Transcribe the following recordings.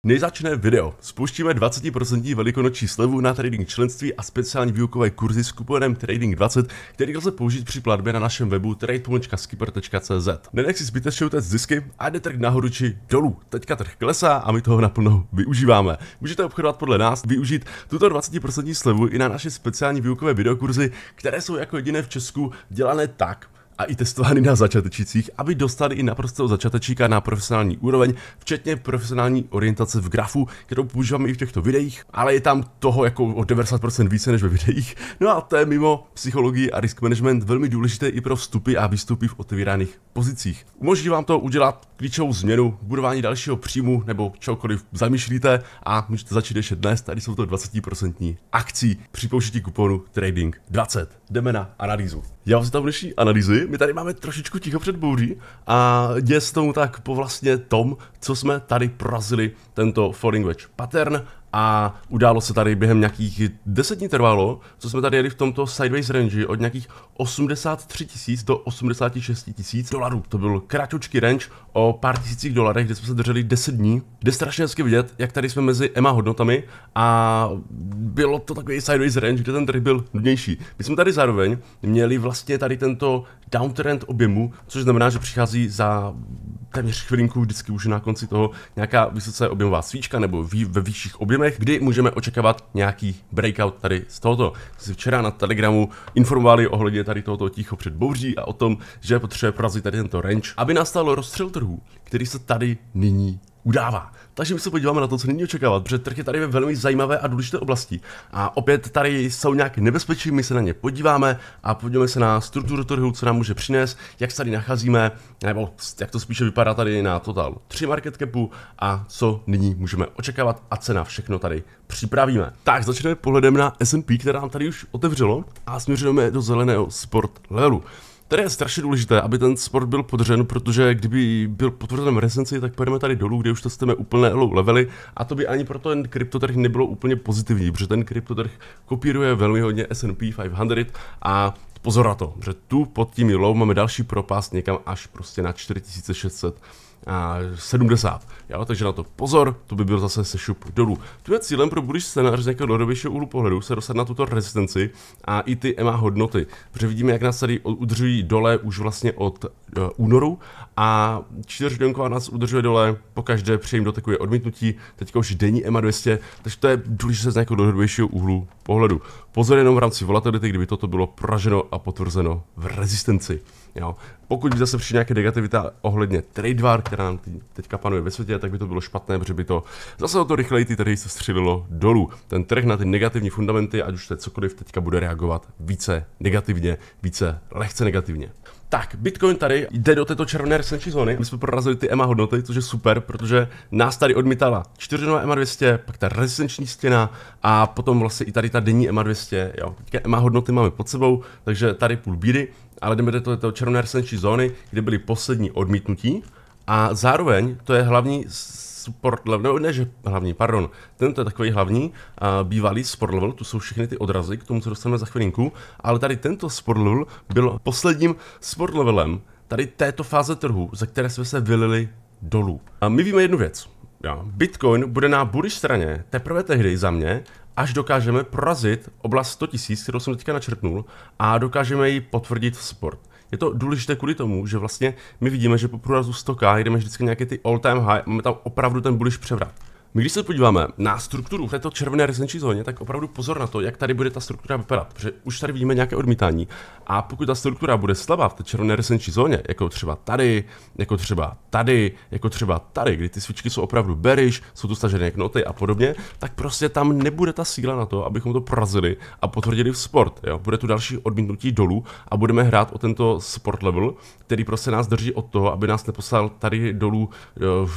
Než začne video, spouštíme 20% velikonoční slevu na trading členství a speciální výukové kurzy s kuponem Trading20, který lze použít při platbě na našem webu trade.skipper.cz. Nenech si zbytečně utéct zisky a jde trh nahoru či dolů. Teďka trh klesá a my toho naplno využíváme. Můžete obchodovat podle nás, využít tuto 20% slevu i na naše speciální výukové videokurzy, které jsou jako jediné v Česku dělané tak, a i testovány na začátečících, aby dostali i naprostého začátečíka na profesionální úroveň, včetně profesionální orientace v grafu, kterou používáme i v těchto videích, ale je tam toho jako o 90% více než ve videích. No a to je mimo psychologii a risk management velmi důležité i pro vstupy a výstupy v otevíraných pozicích. Umožní vám to udělat klíčovou změnu, budování dalšího příjmu nebo čokoliv zamýšlíte a můžete začít ještě dnes, tady jsou to 20% akcí při použití kuponu Trading20. Jdeme na analýzu. Já vám tam dnešní analýzy. My tady máme trošičku ticho před bouří a děje se tomu tak po vlastně tom, co jsme tady prorazili tento falling wedge pattern a událo se tady během nějakých 10 dní trvalo, co jsme tady jeli v tomto sideways range od nějakých 83 000 do 86 000 dolarů. To byl kráčočký range o pár tisících dolarech, kde jsme se drželi 10 dní. Jde strašně hezky vidět, jak tady jsme mezi EMA hodnotami a bylo to takový sideways range, kde ten trh byl nudnější. My jsme tady zároveň měli vlastně tady tento downtrend objemu, což znamená, že přichází za téměř chvilinku vždycky už na konci toho nějaká vysoce objemová svíčka nebo ve vyšších objemech, kdy můžeme očekávat nějaký breakout tady z tohoto. Si včera na Telegramu informovali ohledně tady tohoto ticho před bouří a o tom, že potřebuje porazit tady tento range, aby nastal rozstřel trhu, který se tady nyní udává. Takže my se podíváme na to, co nyní očekávat, protože trh je tady ve velmi zajímavé a důležité oblasti. A opět tady jsou nějaké nebezpečí, my se na ně podíváme a podíváme se na strukturu trhu, co nám může přinést, jak se tady nacházíme, nebo jak to spíše vypadá tady na total 3 market capu a co nyní můžeme očekávat a cena všechno tady připravíme. Tak začneme pohledem na S&P, které nám tady už otevřelo a směřujeme do zeleného support levelu. Tady je strašně důležité, aby ten sport byl podržen, protože kdyby byl potvrzen v resenci, tak pojedeme tady dolů, kde už testujeme úplně low levely a to by ani pro ten kryptotrh nebylo úplně pozitivní, protože ten kryptotrh kopíruje velmi hodně S&P 500 a pozor na to, že tu pod tím low máme další propast někam až prostě na 4670. Jo, takže na to pozor, to by byl zase sešup dolů. Tu je cílem pro bullish scénář z nějakého dlouhodobějšího úhlu pohledu se dostat na tuto rezistenci a i ty EMA hodnoty, protože vidíme, jak nás tady udržují dole už vlastně od únoru a 4hodinková nás udržuje dole pokaždé při jejím doteku je odmítnutí, teďka už denní EMA 200, takže to je důležité z nějakého dlouhodobějšího úhlu pohledu. Pozor jenom v rámci volatility, kdyby toto bylo poraženo a potvrzeno v rezistenci. Jo. Pokud by zase přišla nějaká negativita ohledně trade war, která nám teďka panuje ve světě, tak by to bylo špatné, protože by to zase o to rychleji ty trhy se střelilo dolů. Ten trh na ty negativní fundamenty, ať už to je cokoliv, teďka bude reagovat více negativně, více lehce negativně. Tak, Bitcoin tady jde do této červené rezistenční zóny. My jsme prorazili ty EMA hodnoty, což je super, protože nás tady odmítala 4hodinové EMA 200, pak ta rezistenční stěna a potom vlastně i tady ta denní EMA 200. Jo. Teďka EMA hodnoty máme pod sebou, takže tady půl bídy, ale jdeme do této červené rezistenční zóny, kde byly poslední odmítnutí a zároveň to je hlavní support level, ne, že hlavní, pardon, tento je takový hlavní, bývalý support level, tu jsou všechny ty odrazy, k tomu se dostaneme za chvilinku, ale tady tento support level byl posledním support levelem tady této fáze trhu, za které jsme se vylili dolů. A my víme jednu věc, jo, Bitcoin bude na bullish straně teprve tehdy za mě, až dokážeme prorazit oblast 100 000, kterou jsem teďka načrtnul, a dokážeme ji potvrdit v support. Je to důležité kvůli tomu, že vlastně my vidíme, že po průrazu 100K jdeme vždycky nějaké ty all time high, máme tam opravdu ten bullish převrat. My když se podíváme na strukturu v této červené rezistenční zóně, tak opravdu pozor na to, jak tady bude ta struktura vypadat, protože už tady vidíme nějaké odmítání a pokud ta struktura bude slabá v té červené rezistenční zóně, jako třeba tady, jako třeba tady, jako třeba tady, kdy ty svíčky jsou opravdu bearish, jsou tu stažené knoty a podobně, tak prostě tam nebude ta síla na to, abychom to prorazili a potvrdili v support. Jo? Bude tu další odmítnutí dolů a budeme hrát o tento support level, který prostě nás drží od toho, aby nás neposlal tady dolů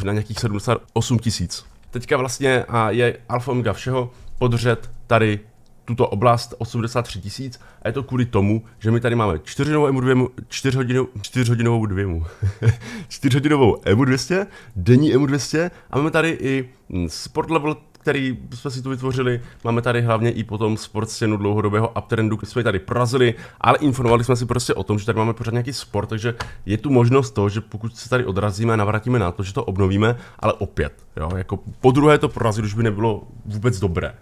na nějakých 78 000. Teďka vlastně je alfa omega všeho podržet tady tuto oblast 83 000 a je to kvůli tomu, že my tady máme 4hodinovou EMU 200, denní EMU 200 a máme tady i support level, který jsme si tu vytvořili. Máme tady hlavně i potom sport stěnu dlouhodobého uptrendu, který jsme tady porazili, ale informovali jsme si prostě o tom, že tady máme pořád nějaký sport, takže je tu možnost to, že pokud se tady odrazíme a navrátíme na to, že to obnovíme, ale opět, jo, jako po druhé to porazit už by nebylo vůbec dobré.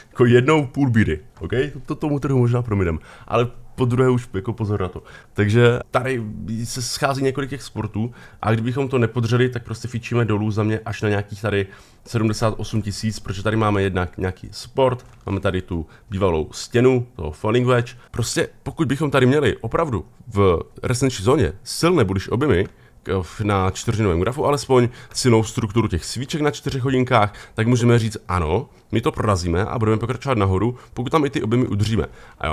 Jako jednou půl bídy, OK? To tomu trhu možná promidem, ale po druhé už jako pozor na to. Takže tady se schází několik těch sportů a kdybychom to nepodřeli, tak prostě fičíme dolů za mě až na nějakých tady 78 000, protože tady máme jednak nějaký sport, máme tady tu bývalou stěnu, toho falling wedge. Prostě pokud bychom tady měli opravdu v rezistenční zóně silné bullish objemy, na 4hodinovém grafu alespoň silnou strukturu těch svíček na 4 hodinkách, tak můžeme říct ano, my to prorazíme a budeme pokračovat nahoru, pokud tam i ty objemy udržíme.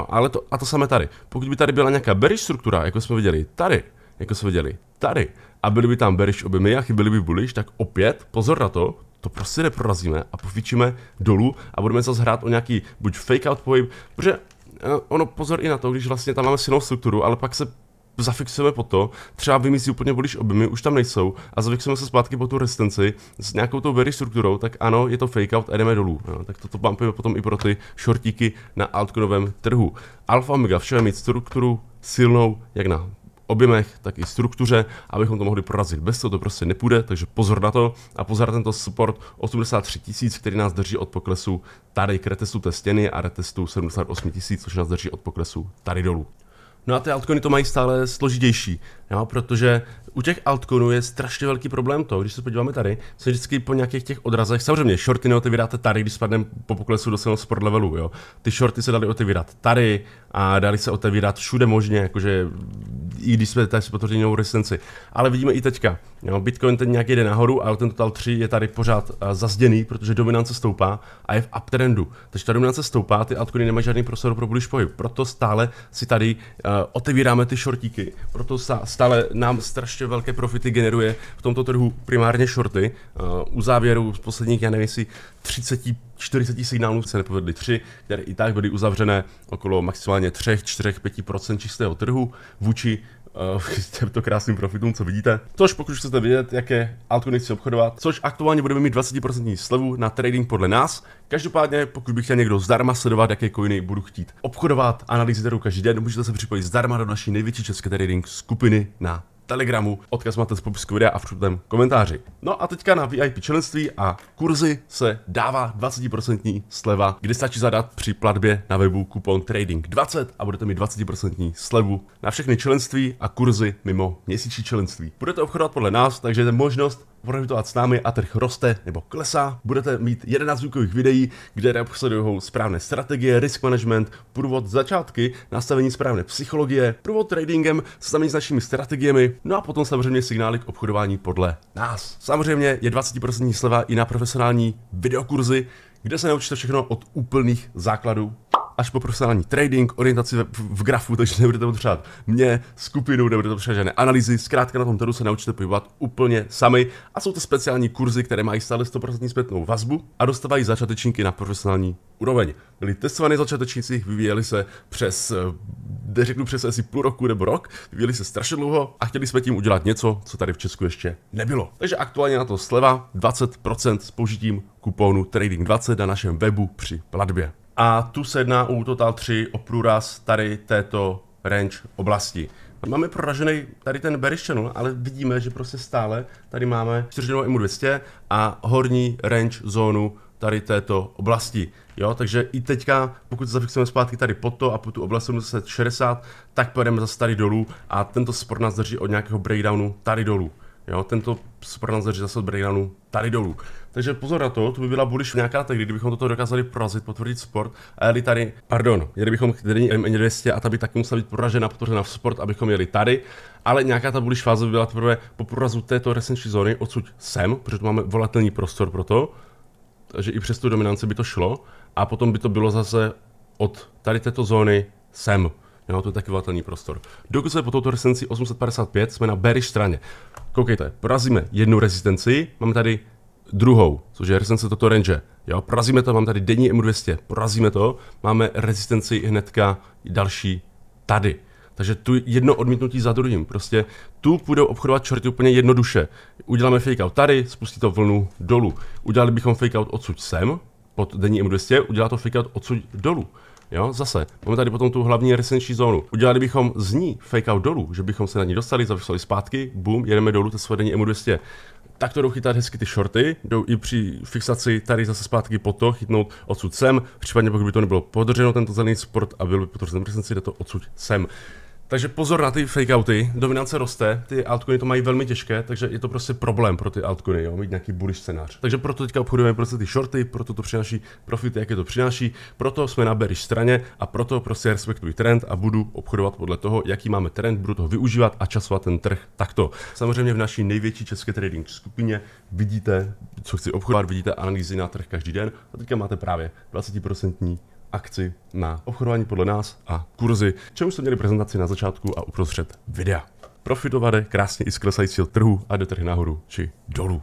Ale to samé tady. Pokud by tady byla nějaká bearish struktura, jako jsme viděli tady, a byly by tam bearish objemy a chyběly by bullish, tak opět pozor na to prostě neprorazíme a pofičíme dolů a budeme zase hrát o nějaký buď fake out pohyb, protože ono pozor i na to, když vlastně tam máme silnou strukturu, ale pak se zafixujeme po to, třeba vymyslí úplně bullish objemy, už tam nejsou a zafixujeme se zpátky po tu rezistenci s nějakou tou bearish strukturou, tak ano, je to fake out a jdeme dolů. Jo. Tak toto bumpujeme potom i pro ty shortíky na altcoinovém trhu. Alfa Omega vše mít strukturu silnou, jak na objemech, tak i struktuře, abychom to mohli prorazit. Bez toho to prostě nepůjde, takže pozor na to a pozor na tento support 83 000, který nás drží od poklesu tady k retestu té stěny a retestu 78 000, což nás drží od poklesu tady dolů. No a ty altcoiny to mají stále složitější, jo, protože u těch altcoinů je strašně velký problém to, když se podíváme tady, se vždycky po nějakých těch odrazech, samozřejmě shorty neotevíráte tady, když spadneme po poklesu do silného sport levelu, jo. Ty shorty se daly otevírat tady a dali se otevírat všude možně, jakože i když jsme tady potvořili novou rezistenci. Ale vidíme i teďka, jo, Bitcoin ten nějaký jde nahoru, ale ten Total 3 je tady pořád zazděný, protože dominance stoupá a je v uptrendu. Takže ta dominance stoupá, ty altcoiny nemají žádný prostor pro bullish pohyb. Proto stále si tady otevíráme ty shortíky, proto stále nám strašně velké profity generuje v tomto trhu primárně shorty. U závěru z posledních, já nevím, jestli 30-40 signálů se nepovedly 3, které i tak byly uzavřené okolo maximálně 3-4-5% čistého trhu vůči těmto krásným profitům, co vidíte. Což pokud chcete vědět, jaké altcoiny chci obchodovat, což aktuálně budeme mít 20% slevu na trading podle nás. Každopádně, pokud bych chtěl někdo zdarma sledovat, jaké coiny budu chtít obchodovat, analýzy trhu každý den, můžete se připojit zdarma do naší největší české trading skupiny na Telegramu. Odkaz máte z popisku videa a v čtvrtém komentáři. No a teďka na VIP členství a kurzy se dává 20% sleva, kdy stačí zadat při platbě na webu kupon trading20 a budete mít 20% slevu na všechny členství a kurzy mimo měsíční členství. Budete obchodovat podle nás, takže je možnost profitovat s námi a trh roste nebo klesá. Budete mít 11 výukových videí, kde obsadují správné strategie, risk management, průvod začátky, nastavení správné psychologie, průvod tradingem, seznamení s našimi strategiemi, no a potom samozřejmě signály k obchodování podle nás. Samozřejmě je 20% sleva i na profesionální videokurzy, kde se naučíte všechno od úplných základů až po profesionální trading, orientaci v grafu, takže nebudete potřebovat mě, skupinu, nebudete potřebovat žádné analýzy, zkrátka na tom trhu se naučíte pohybovat úplně sami a jsou to speciální kurzy, které mají stále 100% zpětnou vazbu a dostávají začátečníky na profesionální úroveň. Byli testovaní začátečníci, vyvíjeli se přes, řeknu přes asi půl roku nebo rok, vyvíjeli se strašně dlouho a chtěli jsme tím udělat něco, co tady v Česku ještě nebylo. Takže aktuálně na to sleva 20% s použitím kupónu Trading20 na našem webu při platbě. A tu se jedná u Total 3 o průraz tady této range oblasti. Máme proražený tady ten bearish channel, ale vidíme, že prostě stále tady máme 4hodinovou EMU 200 a horní range zónu tady této oblasti. Jo, takže i teďka, pokud se zafixujeme zpátky tady pod to a po tu oblast 760, tak pojedeme zase tady dolů a tento support nás drží od nějakého breakdownu tady dolů. Jo, tento support nás drží zase od breakdownu tady dolů. Takže pozor na to, tu by byla bullish nějaká tak, kdybychom toto dokázali prorazit, potvrdit sport a jeli tady, jeli bychom k denní M200 a ta by taky musela být poražena, potvořena v sport, abychom jeli tady, ale nějaká ta bullish fáze by byla teprve po prorazu této rezistenční zóny odsud sem, protože tu máme volatilní prostor pro to, takže i přes tu dominanci by to šlo a potom by to bylo zase od tady této zóny sem. Jo, to je taky volatilní prostor. Dokud jsme po touto rezistenci 855 jsme na bearish straně. Koukejte, porazíme jednu rezistenci, máme tady druhou, což je rezistence toto range. Jo, porazíme to, máme tady denní EMU 200, porazíme to, máme rezistenci hnedka další tady. Takže tu jedno odmítnutí za druhým. Prostě tu půjdou obchodovat čorty úplně jednoduše. Uděláme fake out tady, spustí to vlnu dolů. Udělali bychom fake out odsud sem, pod denní M200, udělá to fake out odsud dolů. Jo, zase, máme tady potom tu hlavní resenční zónu. Udělali bychom z ní fake out dolů, že bychom se na ní dostali, zavisali zpátky, boom, jedeme dolů, to své denní M200. Tak to jdou chytat hezky ty shorty, jdou i při fixaci tady zase zpátky po to, chytnout odsud sem, případně pokud by to nebylo podrženo tento zelený support a byl by potvrzen resenci, jde to odsud sem. Takže pozor na ty fake outy, dominance roste, ty altcoiny to mají velmi těžké, takže je to prostě problém pro ty altcoiny, jo, mít nějaký bullish scénář. Takže proto teďka obchodujeme prostě ty shorty, proto to přináší profity, jaké to přináší, proto jsme na bearish straně a proto prostě respektuji trend a budu obchodovat podle toho, jaký máme trend, budu toho využívat a časovat ten trh takto. Samozřejmě v naší největší české trading skupině vidíte, co chci obchodovat, vidíte analýzy na trh každý den a teďka máte právě 20% akci na obchodování podle nás a kurzy, čemu jste měli prezentaci na začátku a uprostřed videa. Profitovat krásně i z klesajícího trhu a jde trh nahoru či dolů.